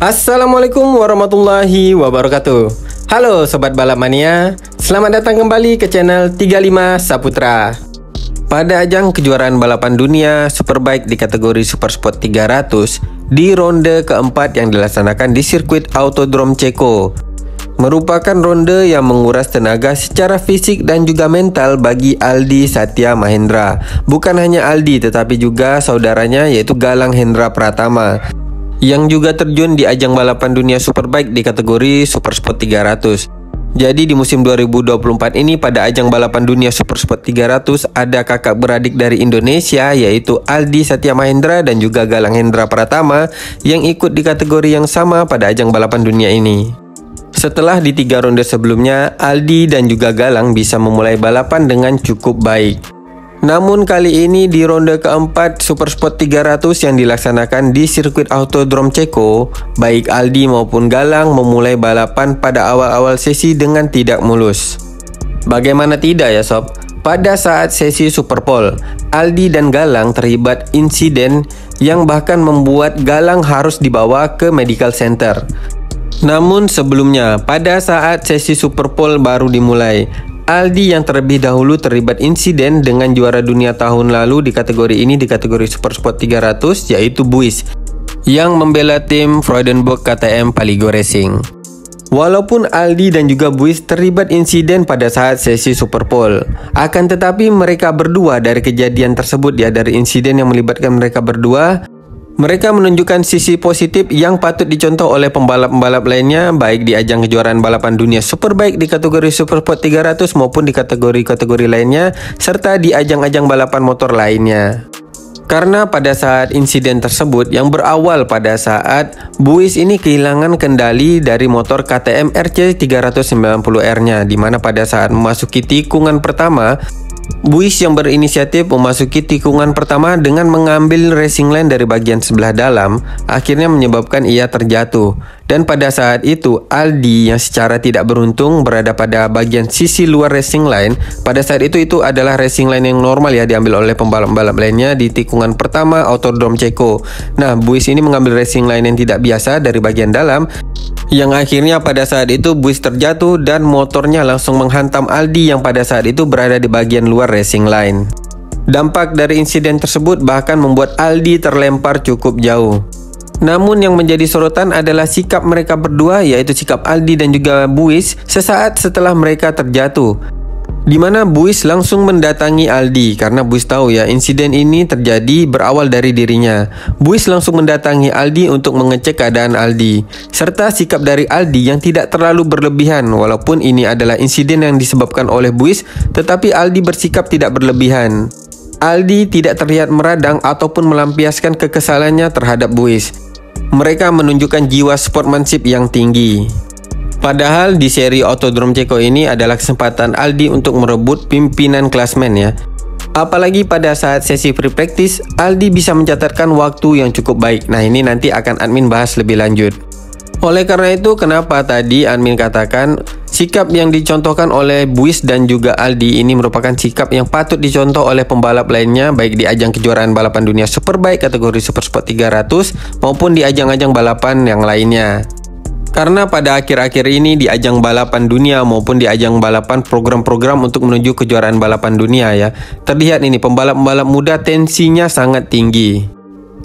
Assalamualaikum warahmatullahi wabarakatuh. Halo Sobat Balap Mania, selamat datang kembali ke channel 35 Saputra. Pada ajang kejuaraan balapan dunia Superbike di kategori Supersport 300 di ronde keempat yang dilaksanakan di sirkuit Autodrome Ceko, merupakan ronde yang menguras tenaga secara fisik dan juga mental bagi Aldi Satya Mahendra. Bukan hanya Aldi tetapi juga saudaranya yaitu Galang Hendra Pratama yang juga terjun di ajang balapan dunia Superbike di kategori Supersport 300. Jadi di musim 2024 ini pada ajang balapan dunia Supersport 300 ada kakak beradik dari Indonesia yaitu Aldi Satya Mahendra dan juga Galang Hendra Pratama yang ikut di kategori yang sama pada ajang balapan dunia ini. Setelah di 3 ronde sebelumnya, Aldi dan juga Galang bisa memulai balapan dengan cukup baik. Namun kali ini di ronde keempat Supersport 300 yang dilaksanakan di sirkuit Autodrome Ceko, baik Aldi maupun Galang memulai balapan pada awal-awal sesi dengan tidak mulus. Bagaimana tidak ya sob? Pada saat sesi Superpole, Aldi dan Galang terlibat insiden yang bahkan membuat Galang harus dibawa ke medical center. Namun sebelumnya, pada saat sesi Superpole baru dimulai, Aldi yang terlebih dahulu terlibat insiden dengan juara dunia tahun lalu di kategori ini di kategori Supersport 300 yaitu Buies yang membela tim Freudenberg KTM Paligo Racing. Walaupun Aldi dan juga Buies terlibat insiden pada saat sesi Superpole, akan tetapi mereka berdua dari kejadian tersebut ya, dari insiden yang melibatkan mereka berdua, mereka menunjukkan sisi positif yang patut dicontoh oleh pembalap-pembalap lainnya baik di ajang kejuaraan balapan dunia Superbike di kategori Supersport 300 maupun di kategori-kategori lainnya serta di ajang-ajang balapan motor lainnya. Karena pada saat insiden tersebut yang berawal pada saat Buies ini kehilangan kendali dari motor KTM RC 390R-nya, di mana pada saat memasuki tikungan pertama, Buies yang berinisiatif memasuki tikungan pertama dengan mengambil racing line dari bagian sebelah dalam, akhirnya menyebabkan ia terjatuh. Dan pada saat itu Aldi yang secara tidak beruntung berada pada bagian sisi luar racing line. Pada saat itu adalah racing line yang normal ya, diambil oleh pembalap-pembalap lainnya di tikungan pertama Autodrome Ceko. Nah, Buies ini mengambil racing line yang tidak biasa dari bagian dalam, yang akhirnya pada saat itu Buies terjatuh dan motornya langsung menghantam Aldi yang pada saat itu berada di bagian luar racing line. Dampak dari insiden tersebut bahkan membuat Aldi terlempar cukup jauh. Namun yang menjadi sorotan adalah sikap mereka berdua, yaitu sikap Aldi dan juga Buies sesaat setelah mereka terjatuh, di mana Buies langsung mendatangi Aldi karena Buies tahu ya insiden ini terjadi berawal dari dirinya. Buies langsung mendatangi Aldi untuk mengecek keadaan Aldi serta sikap dari Aldi yang tidak terlalu berlebihan. Walaupun ini adalah insiden yang disebabkan oleh Buies, tetapi Aldi bersikap tidak berlebihan. Aldi tidak terlihat meradang ataupun melampiaskan kekesalannya terhadap Buies. Mereka menunjukkan jiwa sportsmanship yang tinggi. Padahal di seri Autodrome Ceko ini adalah kesempatan Aldi untuk merebut pimpinan klasmen ya. Apalagi pada saat sesi free practice, Aldi bisa mencatatkan waktu yang cukup baik. Nah, ini nanti akan admin bahas lebih lanjut. Oleh karena itu, kenapa tadi admin katakan sikap yang dicontohkan oleh Buies dan juga Aldi ini merupakan sikap yang patut dicontoh oleh pembalap lainnya baik di ajang kejuaraan balapan dunia Superbike kategori Supersport 300 maupun di ajang-ajang balapan yang lainnya. Karena pada akhir-akhir ini di ajang balapan dunia maupun di ajang balapan program-program untuk menuju kejuaraan balapan dunia ya, terlihat ini pembalap-pembalap muda tensinya sangat tinggi.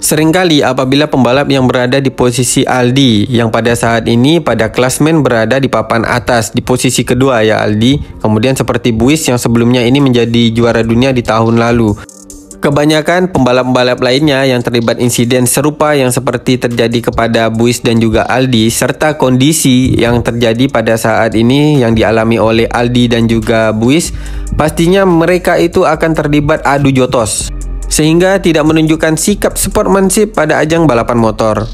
Seringkali apabila pembalap yang berada di posisi Aldi yang pada saat ini pada klasmen berada di papan atas di posisi kedua ya Aldi, kemudian seperti Buies yang sebelumnya ini menjadi juara dunia di tahun lalu. Kebanyakan pembalap-pembalap lainnya yang terlibat insiden serupa yang seperti terjadi kepada Buies dan juga Aldi serta kondisi yang terjadi pada saat ini yang dialami oleh Aldi dan juga Buies, pastinya mereka itu akan terlibat adu jotos sehingga tidak menunjukkan sikap sportsmanship pada ajang balapan motor.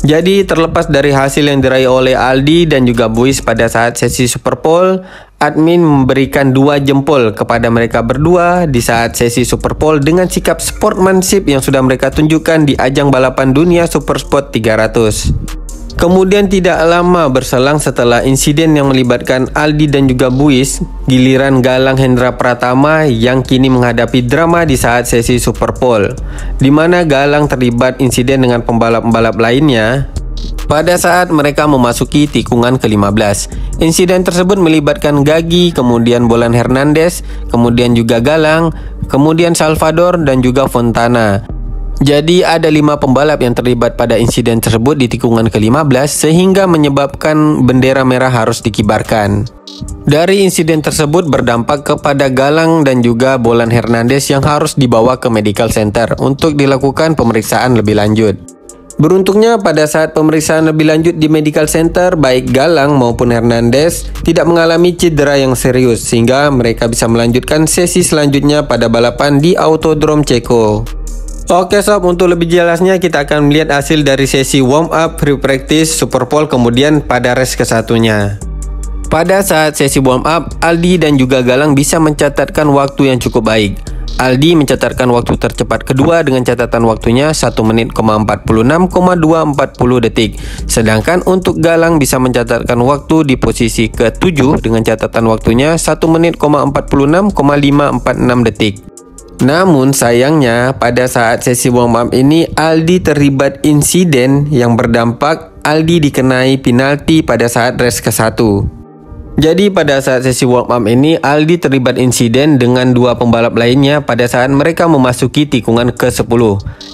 Jadi terlepas dari hasil yang diraih oleh Aldi dan juga Buies pada saat sesi Superpole, admin memberikan 2 jempol kepada mereka berdua di saat sesi Superpole dengan sikap sportsmanship yang sudah mereka tunjukkan di ajang balapan dunia Supersport 300. Kemudian tidak lama berselang setelah insiden yang melibatkan Aldi dan juga Buies, giliran Galang Hendra Pratama yang kini menghadapi drama di saat sesi Superpole, di mana Galang terlibat insiden dengan pembalap-pembalap lainnya. pada saat mereka memasuki tikungan ke-15. Insiden tersebut melibatkan Gagi, kemudian Bolan Hernandez, kemudian juga Galang, kemudian Salvador dan juga Fontana. Jadi ada 5 pembalap yang terlibat pada insiden tersebut di tikungan ke-15 sehingga menyebabkan bendera merah harus dikibarkan. Dari insiden tersebut berdampak kepada Galang dan juga Bolan Hernandez yang harus dibawa ke medical center untuk dilakukan pemeriksaan lebih lanjut. Beruntungnya pada saat pemeriksaan lebih lanjut di medical center, baik Galang maupun Hernandez tidak mengalami cedera yang serius sehingga mereka bisa melanjutkan sesi selanjutnya pada balapan di Autodrome Ceko. Oke sob, untuk lebih jelasnya kita akan melihat hasil dari sesi warm up, free practice, super pole, kemudian pada race ke-1-nya. Pada saat sesi warm up, Aldi dan juga Galang bisa mencatatkan waktu yang cukup baik. Aldi mencatatkan waktu tercepat kedua dengan catatan waktunya 1 menit, 46,240 detik. Sedangkan untuk Galang bisa mencatatkan waktu di posisi ke-7 dengan catatan waktunya 1 menit, 46,546 detik. Namun sayangnya pada saat sesi warm up ini Aldi terlibat insiden yang berdampak Aldi dikenai penalti pada saat race ke-1. Jadi pada saat sesi warm up ini Aldi terlibat insiden dengan 2 pembalap lainnya pada saat mereka memasuki tikungan ke-10.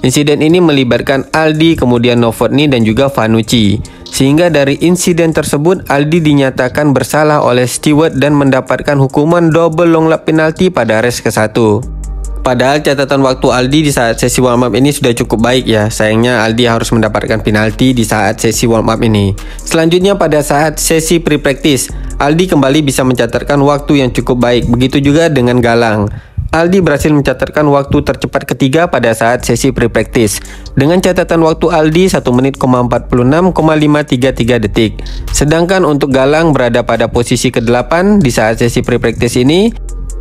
Insiden ini melibatkan Aldi, kemudian Novotny dan juga Vannucci. Sehingga dari insiden tersebut Aldi dinyatakan bersalah oleh steward dan mendapatkan hukuman double long lap penalti pada race ke-1. Padahal catatan waktu Aldi di saat sesi warm up ini sudah cukup baik ya. Sayangnya Aldi harus mendapatkan penalti di saat sesi warm up ini. Selanjutnya pada saat sesi pre-practice, Aldi kembali bisa mencatatkan waktu yang cukup baik. Begitu juga dengan Galang. Aldi berhasil mencatatkan waktu tercepat ketiga pada saat sesi pre-practice. Dengan catatan waktu Aldi 1 menit, 46,533 detik. Sedangkan untuk Galang berada pada posisi ke-8 di saat sesi pre-practice ini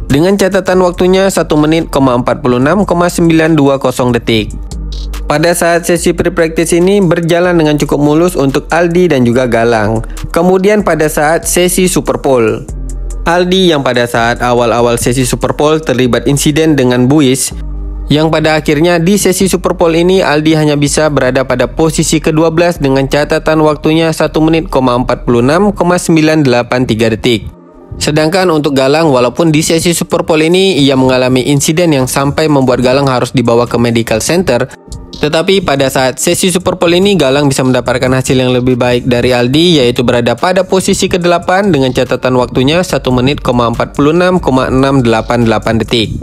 dengan catatan waktunya 1 menit, 46,920 detik. Pada saat sesi pre-practice ini berjalan dengan cukup mulus untuk Aldi dan juga Galang. Kemudian pada saat sesi super pole, Aldi yang pada saat awal-awal sesi super pole terlibat insiden dengan Buis, yang pada akhirnya di sesi super pole ini Aldi hanya bisa berada pada posisi ke-12 dengan catatan waktunya 1 menit, 46,983 detik. Sedangkan untuk Galang, walaupun di sesi super pole ini ia mengalami insiden yang sampai membuat Galang harus dibawa ke medical center, tetapi pada saat sesi super pole ini Galang bisa mendapatkan hasil yang lebih baik dari Aldi, yaitu berada pada posisi ke-8 dengan catatan waktunya 1 menit, 46,688 detik.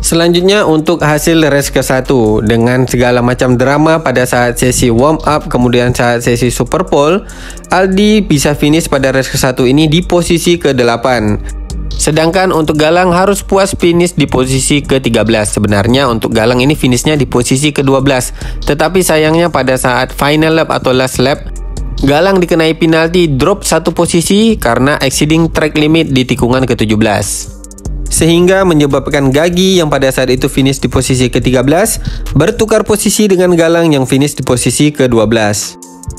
Selanjutnya untuk hasil race ke-1 dengan segala macam drama pada saat sesi warm up kemudian saat sesi super pole, Aldi bisa finish pada race ke-1 ini di posisi ke-8. Sedangkan untuk Galang harus puas finish di posisi ke-13. Sebenarnya untuk Galang ini finishnya di posisi ke-12. Tetapi sayangnya pada saat final lap atau last lap, Galang dikenai penalti drop 1 posisi karena exceeding track limit di tikungan ke-17. Sehingga menyebabkan Gagi yang pada saat itu finish di posisi ke-13 bertukar posisi dengan Galang yang finish di posisi ke-12.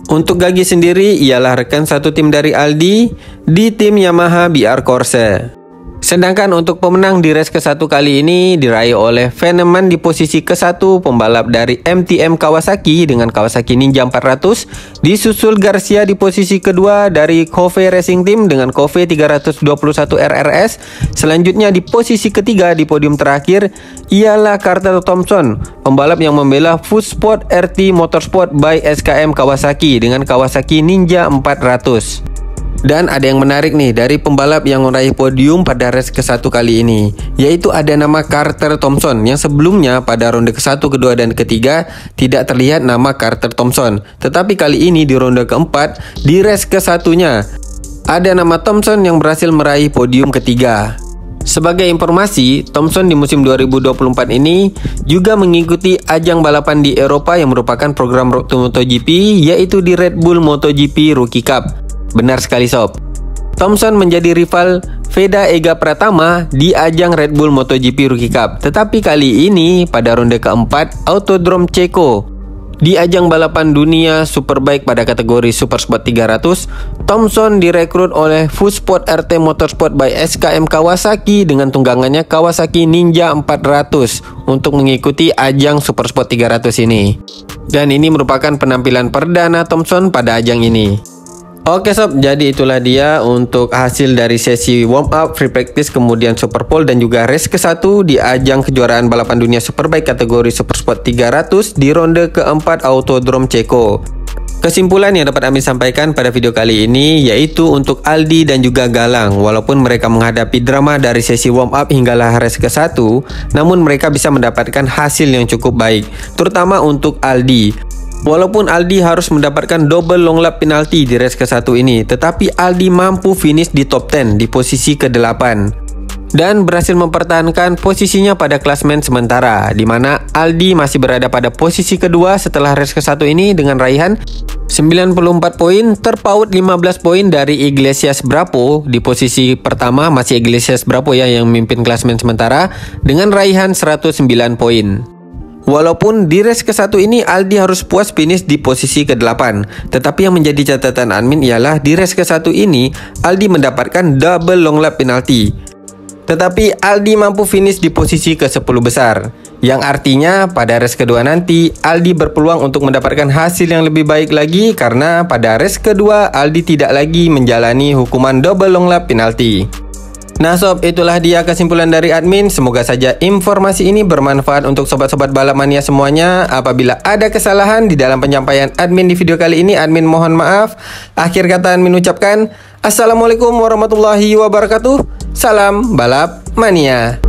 Untuk Gagi sendiri ialah rekan satu tim dari Aldi di tim Yamaha BR Corse. Sedangkan untuk pemenang di race ke-1 kali ini diraih oleh Veneman di posisi ke-1, pembalap dari MTM Kawasaki dengan Kawasaki Ninja 400, disusul Garcia di posisi kedua dari Kove Racing Team dengan Kove 321 RRS. Selanjutnya di posisi ketiga di podium terakhir ialah Carter Thompson, pembalap yang membela Food Sport RT Motorsport by SKM Kawasaki dengan Kawasaki Ninja 400. Dan ada yang menarik nih dari pembalap yang meraih podium pada race ke-1 kali ini, yaitu ada nama Carter Thompson yang sebelumnya pada ronde ke-1, kedua dan ketiga tidak terlihat nama Carter Thompson. Tetapi kali ini di ronde keempat di race ke-1-nya ada nama Thompson yang berhasil meraih podium ketiga. Sebagai informasi, Thompson di musim 2024 ini juga mengikuti ajang balapan di Eropa yang merupakan program Road to MotoGP, yaitu di Red Bull MotoGP Rookie Cup. Benar sekali sob, Thompson menjadi rival Veda Ega Pratama di ajang Red Bull MotoGP Rookie Cup. Tetapi kali ini pada ronde keempat Autodrome Ceko Di ajang balapan dunia Superbike pada kategori Supersport 300, Thompson direkrut oleh Fusport RT Motorsport by SKM Kawasaki dengan tunggangannya Kawasaki Ninja 400 untuk mengikuti ajang Supersport 300 ini. Dan ini merupakan penampilan perdana Thompson pada ajang ini. Oke sob, jadi itulah dia untuk hasil dari sesi warm up, free practice, kemudian super pole dan juga race ke-1 di ajang kejuaraan balapan dunia Superbike kategori Supersport 300 di ronde keempat Autodrome Ceko. Kesimpulan yang dapat kami sampaikan pada video kali ini yaitu untuk Aldi dan juga Galang, walaupun mereka menghadapi drama dari sesi warm up hinggalah race ke-1, namun mereka bisa mendapatkan hasil yang cukup baik, terutama untuk Aldi. Walaupun Aldi harus mendapatkan double long lap penalti di race ke-1 ini, tetapi Aldi mampu finish di top 10 di posisi ke-8 dan berhasil mempertahankan posisinya pada klasmen sementara, di mana Aldi masih berada pada posisi kedua setelah race ke-1 ini dengan raihan 94 poin, terpaut 15 poin dari Iglesias Bravo. Di posisi pertama masih Iglesias Bravo ya yang memimpin klasmen sementara dengan raihan 109 poin. Walaupun di race ke-1 ini Aldi harus puas finish di posisi ke-8, tetapi yang menjadi catatan admin ialah di race ke-1 ini Aldi mendapatkan double long lap penalti. Tetapi Aldi mampu finish di posisi ke-10 besar, yang artinya pada race kedua nanti Aldi berpeluang untuk mendapatkan hasil yang lebih baik lagi karena pada race kedua Aldi tidak lagi menjalani hukuman double long lap penalti. Nah sob, itulah dia kesimpulan dari admin. Semoga saja informasi ini bermanfaat untuk sobat-sobat balap mania semuanya. Apabila ada kesalahan di dalam penyampaian admin di video kali ini, admin mohon maaf. Akhir kata admin ucapkan Assalamualaikum warahmatullahi wabarakatuh. Salam balap mania.